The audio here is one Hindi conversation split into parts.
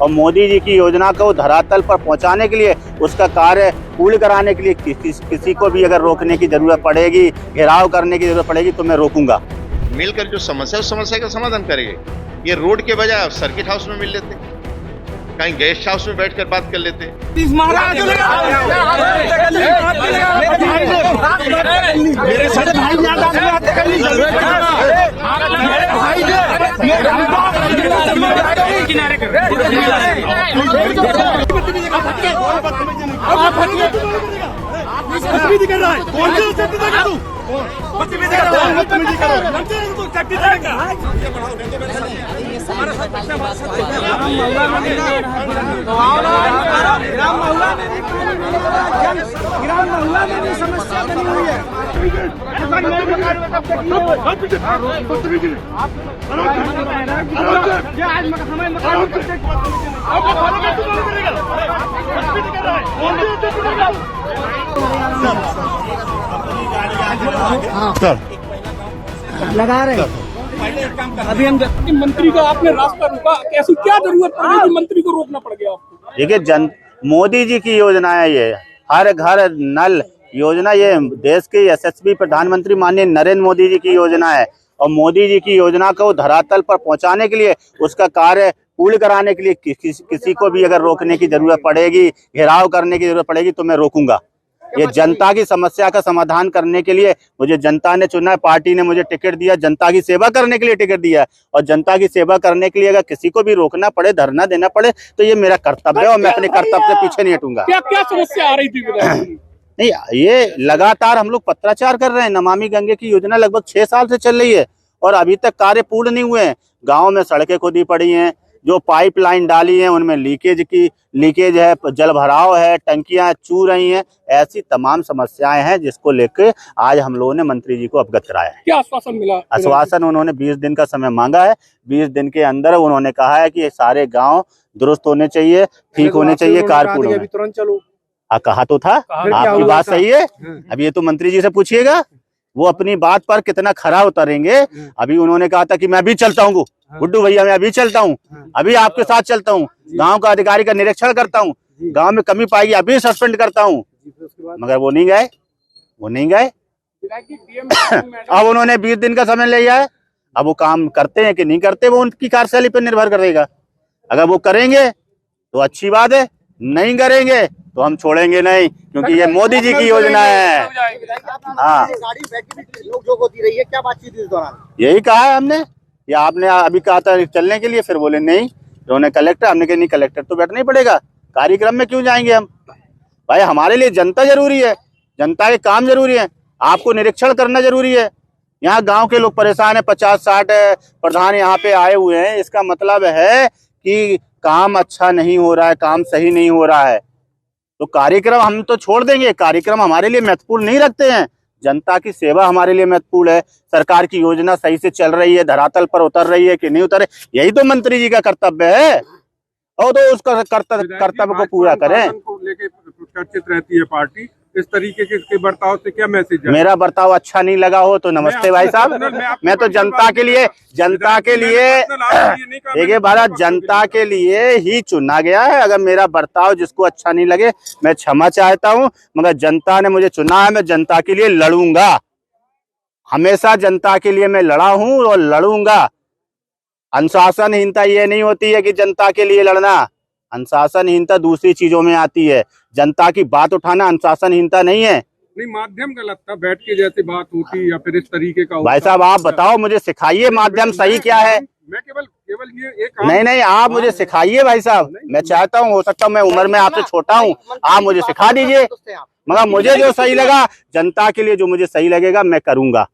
और मोदी जी की योजना को धरातल पर पहुंचाने के लिए, उसका कार्य पूर्ण कराने के लिए किसी को भी अगर रोकने की जरूरत पड़ेगी, घेराव करने की जरूरत पड़ेगी तो मैं रोकूंगा। मिलकर जो समस्या है उस समस्या का समाधान करेंगे। ये रोड के बजाय आप सर्किट हाउस में मिल लेते, कहीं गेस्ट हाउस में बैठकर बात कर लेते। मेरे सारे भाई किनारे कर रहा है। समस्या बनी हुई है। लगा रहे अभी हम मंत्री का आपने रास्ता रोका, कैसी क्या जरूरत पड़ गई मंत्री को रोकना पड़ गया आपको? देखिए, मोदी जी की योजना है ये, हर घर नल योजना, ये देश के यशस्वी प्रधानमंत्री माननीय नरेंद्र मोदी जी की योजना है। और मोदी जी की योजना को धरातल पर पहुंचाने के लिए, उसका कार्य पूर्ण कराने के लिए किसी को भी अगर रोकने की जरूरत पड़ेगी, घेराव करने की जरूरत पड़ेगी तो मैं रोकूंगा। ये जनता की समस्या का समाधान करने के लिए मुझे जनता ने चुना है, पार्टी ने मुझे टिकट दिया, जनता की सेवा करने के लिए टिकट दिया। और जनता की सेवा करने के लिए अगर किसी को भी रोकना पड़े, धरना देना पड़े तो ये मेरा कर्तव्य है और मैं अपने कर्तव्य से पीछे नहीं हटूंगा। क्या क्या समस्या आ रही थी? नहीं, ये लगातार हम लोग पत्राचार कर रहे हैं। नमामि गंगे की योजना लगभग 6 साल से चल रही है और अभी तक कार्य पूर्ण नहीं हुए हैं। गाँव में सड़कें खोदी पड़ी हैं, जो पाइपलाइन डाली है उनमें लीकेज है, जल भराव है, टंकियां चू रही हैं। ऐसी तमाम समस्याएं हैं जिसको लेकर आज हम लोगों ने मंत्री जी को अवगत कराया है। क्या आश्वासन मिला? आश्वासन उन्होंने 20 दिन का समय मांगा है। 20 दिन के अंदर उन्होंने कहा है कि सारे गांव दुरुस्त होने चाहिए, ठीक होने चाहिए, कारपूर्ण होने। तुरंत चलो कहा तो था, आपकी बात सही है। अब ये तो मंत्री जी से पूछिएगा, वो अपनी बात पर कितना खरा उतरेंगे। अभी उन्होंने कहा था कि मैं अभी चलता हूँ गुड्डू भैया, मैं अभी चलता हूँ, अभी आपके साथ चलता हूँ, गांव का अधिकारी का निरीक्षण करता हूँ, गांव में कमी पाएगी अभी सस्पेंड करता हूँ, मगर वो नहीं गए। अब उन्होंने 20 दिन का समय लिया है। अब वो काम करते हैं कि नहीं करते, वो उनकी कार्यशैली पर निर्भर करेगा। अगर वो करेंगे तो अच्छी बात है, नहीं करेंगे तो हम छोड़ेंगे नहीं, क्योंकि ये मोदी जी की योजना है। हाँ, क्या बातचीत इस दौरान यही कहा है हमने, या आपने अभी कहा था चलने के लिए, फिर बोले नहीं, उन्होंने कलेक्टर, हमने कहा नहीं कलेक्टर तो बैठना ही पड़ेगा, कार्यक्रम में क्यों जाएंगे हम? भाई हमारे लिए जनता जरूरी है, जनता के काम जरूरी है, आपको निरीक्षण करना जरूरी है। यहाँ गांव के लोग परेशान है, 50-60 प्रधान यहाँ पे आए हुए हैं, इसका मतलब है कि काम अच्छा नहीं हो रहा है, काम सही नहीं हो रहा है। तो कार्यक्रम हम तो छोड़ देंगे, कार्यक्रम हमारे लिए महत्वपूर्ण नहीं रखते हैं। जनता की सेवा हमारे लिए महत्वपूर्ण है। सरकार की योजना सही से चल रही है, धरातल पर उतर रही है कि नहीं उतर रही, यही तो मंत्री जी का कर्तव्य है। और तो उसका कर्तव्य को पूरा करें। लेके चर्चित रहती है पार्टी, इस तरीके के बर्ताव से क्या मैसेज है? मेरा बर्ताव अच्छा नहीं लगा हो तो नमस्ते भाई साहब, मैं तो जनता के लिए देखिए भारत जनता के लिए ही चुना गया है। अगर मेरा बर्ताव जिसको अच्छा नहीं लगे, मैं क्षमा चाहता हूं, मगर जनता ने मुझे चुना है, मैं जनता के लिए लड़ूंगा। हमेशा जनता के लिए मैं लड़ा हूं और लड़ूंगा। अनुशासनहीनता ये नहीं होती है कि जनता के लिए लड़ना, अनुशासनहीनता दूसरी चीजों में आती है। जनता की बात उठाना अनुशासनहीनता नहीं है। नहीं, माध्यम गलत था, बैठ के जैसे बात होती या फिर इस तरीके का। भाई साहब आप बताओ, मुझे सिखाइए माध्यम सही क्या है। मैं केवल ये एक नहीं, आप मुझे सिखाइए भाई साहब। मैं चाहता हूँ, हो सकता है मैं उम्र में आपसे छोटा हूँ, आप मुझे सिखा दीजिए, मगर मुझे जो सही लगा, जनता के लिए जो मुझे सही लगेगा मैं करूंगा।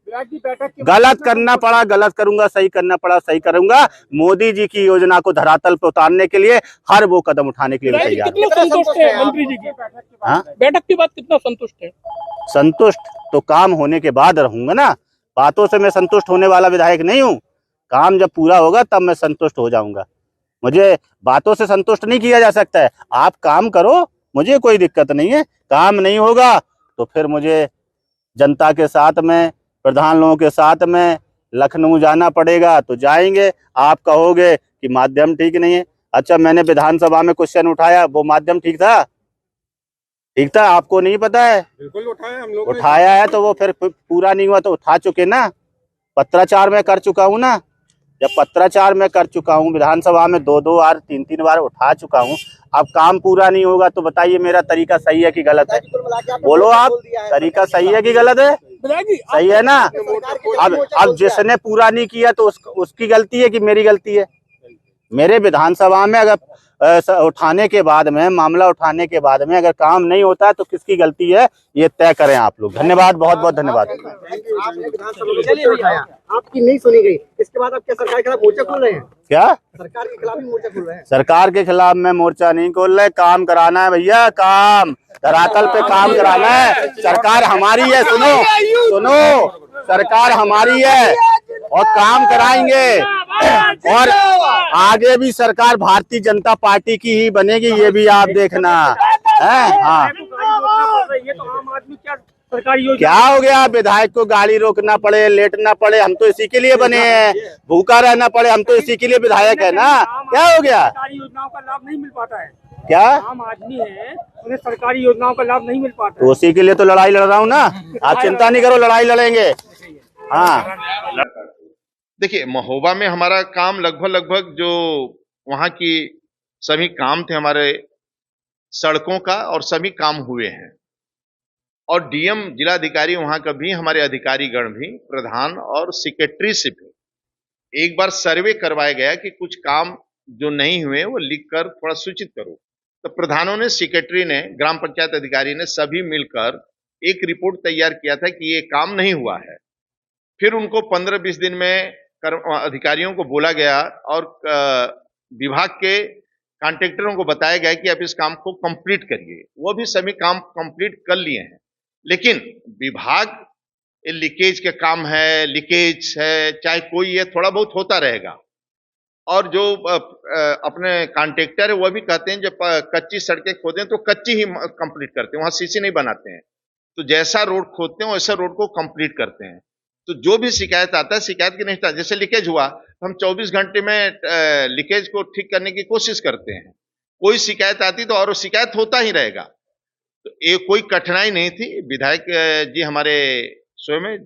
गलत करना पड़ा गलत करूंगा, सही करना पड़ा सही करूंगा। मोदी जी की योजना को धरातल पर उतारने के लिए हर वो कदम उठाने के लिए तैयार। संतुष्ट है मंत्री जी की बैठक के बाद? कितना संतुष्ट है? संतुष्ट तो काम होने के बाद रहूंगा ना, बातों से मैं संतुष्ट होने वाला विधायक नहीं हूँ। काम जब पूरा होगा तब मैं संतुष्ट हो जाऊंगा। मुझे बातों से संतुष्ट नहीं किया जा सकता है। आप काम करो, मुझे कोई दिक्कत नहीं है। काम नहीं होगा तो फिर मुझे जनता के साथ में, प्रधान लोगों के साथ में लखनऊ जाना पड़ेगा तो जाएंगे। आप कहोगे कि माध्यम ठीक नहीं है, अच्छा, मैंने विधानसभा में क्वेश्चन उठाया, वो माध्यम ठीक था? ठीक था? आपको नहीं पता है? बिल्कुल उठाया हम लोग उठाया है तो वो फिर पूरा नहीं हुआ तो उठा चुके ना, पत्राचार में कर चुका हूँ ना। जब पत्राचार में कर चुका हूँ, विधानसभा में 2-2 बार 3-3 बार उठा चुका हूँ, अब काम पूरा नहीं होगा तो बताइए मेरा तरीका सही है कि गलत है? बोलो आप, तरीका सही है कि गलत है? सही है ना? अब जिसने पूरा नहीं किया तो उसकी गलती है कि मेरी गलती है? मेरे विधानसभा में अगर उठाने के बाद में, मामला उठाने के बाद में अगर काम नहीं होता है तो किसकी गलती है, ये तय करें आप लोग। धन्यवाद, बहुत बहुत धन्यवाद। आपने विधानसभा में क्वेश्चन उठाया, आपकी नहीं सुनी गई, इसके बाद आप क्या सरकार के खिलाफ मोर्चा खोल रहे हैं? क्या सरकार के खिलाफ ही मोर्चा खोल रहे हैं? सरकार के खिलाफ में मोर्चा नहीं खोल रहे, काम कराना है भैया, काम धरातल पे काम कराना है। सरकार हमारी है, सुनो सुनो, सरकार हमारी है और काम कराएंगे, और आगे भी सरकार भारतीय जनता पार्टी की ही बनेगी, ये भी आप देखना है। हाँ, क्या हो गया, विधायक को गाड़ी रोकना पड़े, लेटना पड़े, हम तो इसी के लिए बने हैं, भूखा रहना पड़े, हम तो इसी के लिए विधायक है ना। क्या हो गया? सरकारी योजनाओं का लाभ नहीं मिल पाता है, क्या आम आदमी है उन्हें सरकारी योजनाओं का लाभ नहीं मिल पाता तो उसी के लिए तो लड़ाई लड़ रहा हूँ ना। आप चिंता नहीं करो, लड़ाई लड़ेंगे। हाँ, देखिए, महोबा में हमारा काम लगभग जो वहाँ की सभी काम थे हमारे सड़कों का, और सभी काम हुए हैं। और डीएम जिलाधिकारी वहाँ का भी, हमारे अधिकारीगण भी, प्रधान और सेक्रेटरी से भी एक बार सर्वे करवाया गया कि कुछ काम जो नहीं हुए वो लिखकर थोड़ा सूचित करो। तो प्रधानों ने, सेक्रेटरी ने, ग्राम पंचायत अधिकारी ने सभी मिलकर एक रिपोर्ट तैयार किया था कि ये काम नहीं हुआ है। फिर उनको 15-20 दिन में अधिकारियों को बोला गया और विभाग के कॉन्ट्रैक्टरों को बताया गया कि आप इस काम को कंप्लीट करिए। वो भी सभी काम कंप्लीट कर लिए हैं, लेकिन विभाग लीकेज का काम है, लीकेज है, चाहे कोई है, थोड़ा बहुत होता रहेगा। और जो अपने कॉन्ट्रैक्टर है वो भी कहते हैं जब कच्ची सड़कें खोदें तो कच्ची ही कंप्लीट करते हैं, वहां सीसी नहीं बनाते हैं। तो जैसा रोड खोदते हैं वैसा रोड को कंप्लीट करते हैं। तो जो भी शिकायत आता है, शिकायत की नहीं था, जैसे लीकेज हुआ तो हम 24 घंटे में लीकेज को ठीक करने की कोशिश करते हैं। कोई शिकायत आती तो और शिकायत होता ही रहेगा, तो ये कोई कठिनाई नहीं थी। विधायक जी हमारे स्वयं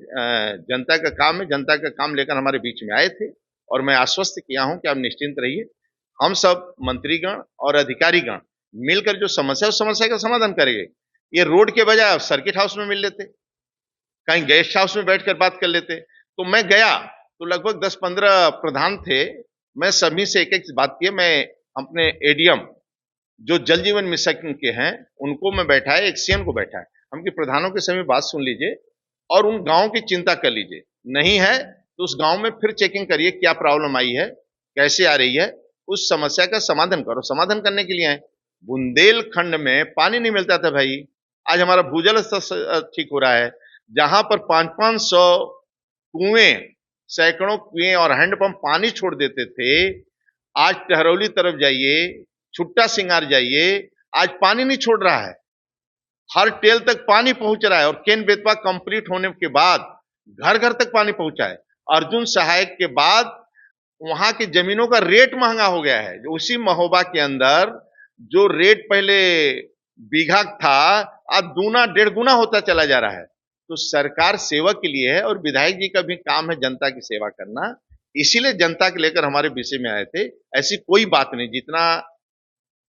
जनता का काम है, जनता का काम लेकर हमारे बीच में आए थे, और मैं आश्वस्त किया हूं कि आप निश्चिंत रहिए, हम सब मंत्रीगण और अधिकारीगण मिलकर जो समस्या है उस समस्या का समाधान करेंगे। ये रोड के बजाय सर्किट हाउस में मिल लेते, कहीं गेस्ट हाउस में बैठकर बात कर लेते। तो मैं गया तो लगभग 10-15 प्रधान थे, मैं सभी से एक एक बात किया। मैं अपने एडीएम जो जल जीवन मिशन के हैं उनको मैं बैठाया, एक सीएम को बैठाया, हम की प्रधानों की सभी बात सुन लीजिए और उन गांव की चिंता कर लीजिए। नहीं है तो उस गांव में फिर चेकिंग करिए क्या प्रॉब्लम आई है, कैसे आ रही है, उस समस्या का समाधान करो। समाधान करने के लिए आए। बुंदेलखंड में पानी नहीं मिलता था भाई, आज हमारा भूजल स्तर ठीक हो रहा है। जहां पर 500-500 कुएं, सैकड़ों कुएं और हैंडपंप पानी छोड़ देते थे, आज टहरौली तरफ जाइए, छुट्टा सिंगार जाइए, आज पानी नहीं छोड़ रहा है। हर टेल तक पानी पहुंच रहा है, और केन बेतवा कंप्लीट होने के बाद घर घर तक पानी पहुंचा है। अर्जुन सहायक के बाद वहां की जमीनों का रेट महंगा हो गया है। उसी महोबा के अंदर जो रेट पहले बीघा था, अब दूना 1.5 गुना होता चला जा रहा है। तो सरकार सेवा के लिए है, और विधायक जी का भी काम है जनता की सेवा करना, इसीलिए जनता के लेकर हमारे विषय में आए थे। ऐसी कोई बात नहीं, जितना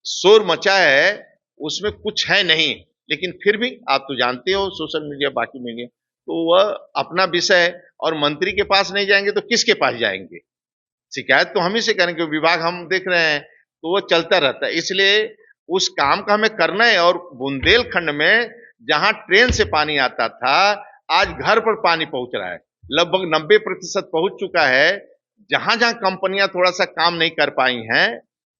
शोर मचा है उसमें कुछ है नहीं, लेकिन फिर भी आप तो जानते हो सोशल मीडिया, बाकी मीडिया, तो वह अपना विषय है, और मंत्री के पास नहीं जाएंगे तो किसके पास जाएंगे? शिकायत तो हम ही से करेंगे, विभाग हम देख रहे हैं, तो वो चलता रहता है। इसलिए उस काम का हमें करना है। और बुंदेलखंड में जहां ट्रेन से पानी आता था, आज घर पर पानी पहुंच रहा है, लगभग 90% पहुंच चुका है। जहां जहां कंपनियां थोड़ा सा काम नहीं कर पाई हैं,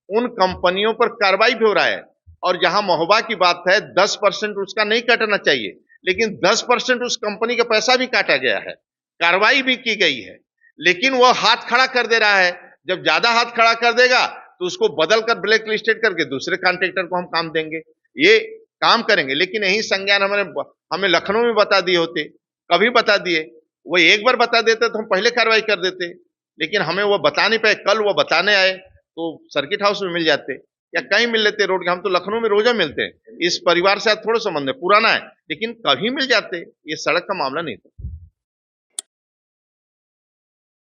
उन कंपनियों पर कार्रवाई भी हो रहा है। और जहां महोबा की बात है, 10% उसका नहीं काटना चाहिए, लेकिन 10% उस कंपनी का पैसा भी काटा गया है, कार्रवाई भी की गई है, लेकिन वह हाथ खड़ा कर दे रहा है। जब ज्यादा हाथ खड़ा कर देगा तो उसको बदल कर ब्लैक लिस्टेड करके दूसरे कॉन्ट्रैक्टर को हम काम देंगे, ये काम करेंगे। लेकिन यही संज्ञान हमें लखनऊ में बता दिए होते, कभी बता दिए, वो एक बार बता देते तो हम पहले कार्रवाई कर देते, लेकिन हमें वो बता नहीं पाए। कल वो बताने आए तो सर्किट हाउस में मिल जाते या कहीं मिल लेते रोड के। हम तो लखनऊ में रोजा मिलते हैं। इस परिवार से आज थोड़ा संबंध है, पुराना है, लेकिन कभी मिल जाते। ये सड़क का मामला नहीं था।